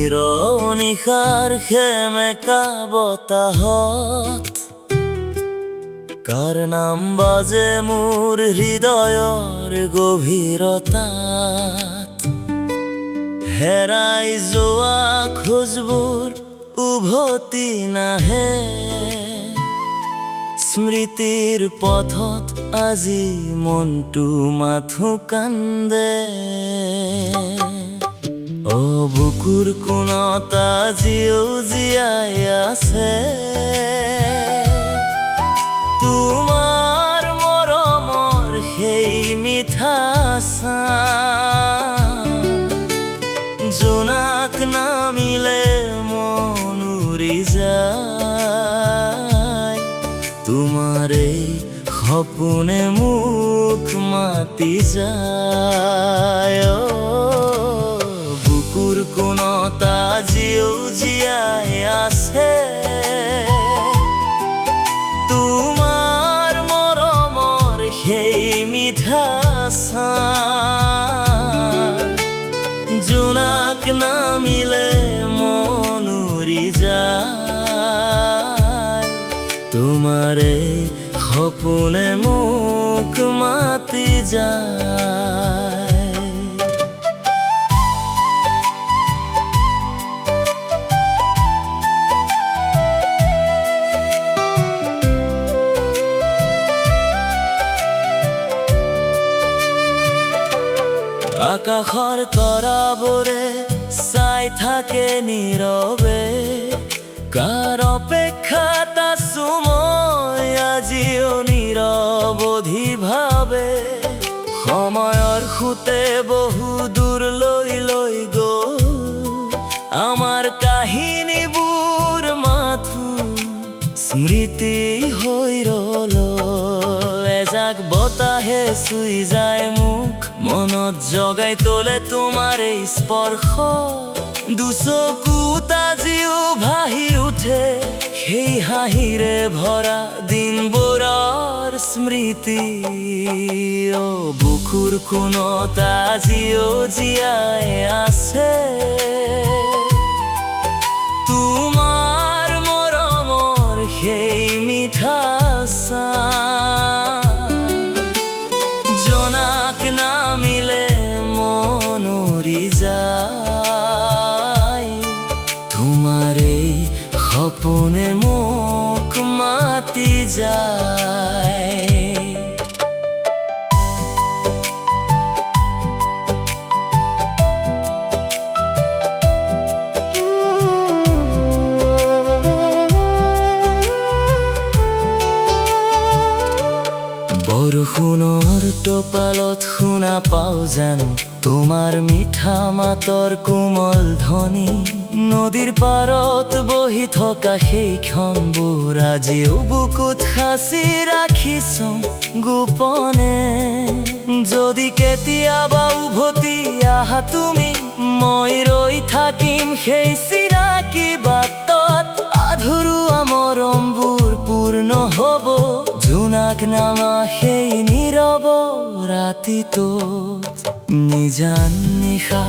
গভীৰ নিশাৰ সেমেকা বতাহত কাৰ নাম বাজে মোৰ হৃদয়ৰ গভীৰতাত হেৰাই যোৱা খোজবোৰ উভতি নাহে স্মৃতিৰ পথত আজি মনটো মাথো কান্দে অ বুকুৰ কোণত আজিও জীয়াই আছে তোমাৰ মৰমৰ সেই মিঠা জোনাক নামিলে মন উৰি যায় তোমাৰ এই সপোনে মোক মাতি যায় বুকুৰ কোণত আজিও জীয়াই আছে তোমাৰ মৰমৰ সেই মিঠা জোনাক নামিলে মন উৰি যায় তোমাৰ এই সপোনে মোক মাতি যায় আকাশৰ তৰাবোৰে চাই থাকে নীৰৱে কাৰ অপেক্ষাত আছো মই আজিও নিৰৱধিভাৱে সময়ৰ সোঁতে বহু দূৰলৈ লৈ গ'ল আমাৰ কাহিনীবোৰ মাথো স্মৃতি হৈ ৰ'ল এজাক বতাহে চুই যায় মোক মনত জগাই তোলে তোমাৰ এই স্পৰ্শ দুচকুত আজিও ভাহি উঠে সেই হাঁহিৰে ভৰা দিনবোৰৰ স্মৃতি অ বুকুৰ কোণত আজিও জীয়াই আছে তোমাৰ মৰমৰ সেই মিঠা জোনাক নামিলে মন উৰি যায় তোমাৰ এই সপোনে মোক মাতি যায় বৰষুণৰ টোপালত শুনা পাওঁ জানো তোমাৰ মিঠা মাতৰ কোমল ধ্বনি নদীৰ পাৰত বহি থকা সেই ক্ষণবোৰ আজিও বুকুত সাঁচি ৰাখিছো গোপনে যদি কেতিয়াবা উভতি আহা তুমি মই ৰৈ থাকিম সেই চিনাকি বাটত আধৰুৱা মৰমবোৰ পূৰ্ণ হ'ব জোনাক নামা সেই নীৰৱ ৰাতিটোত নিজান নিশা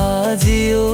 আজিও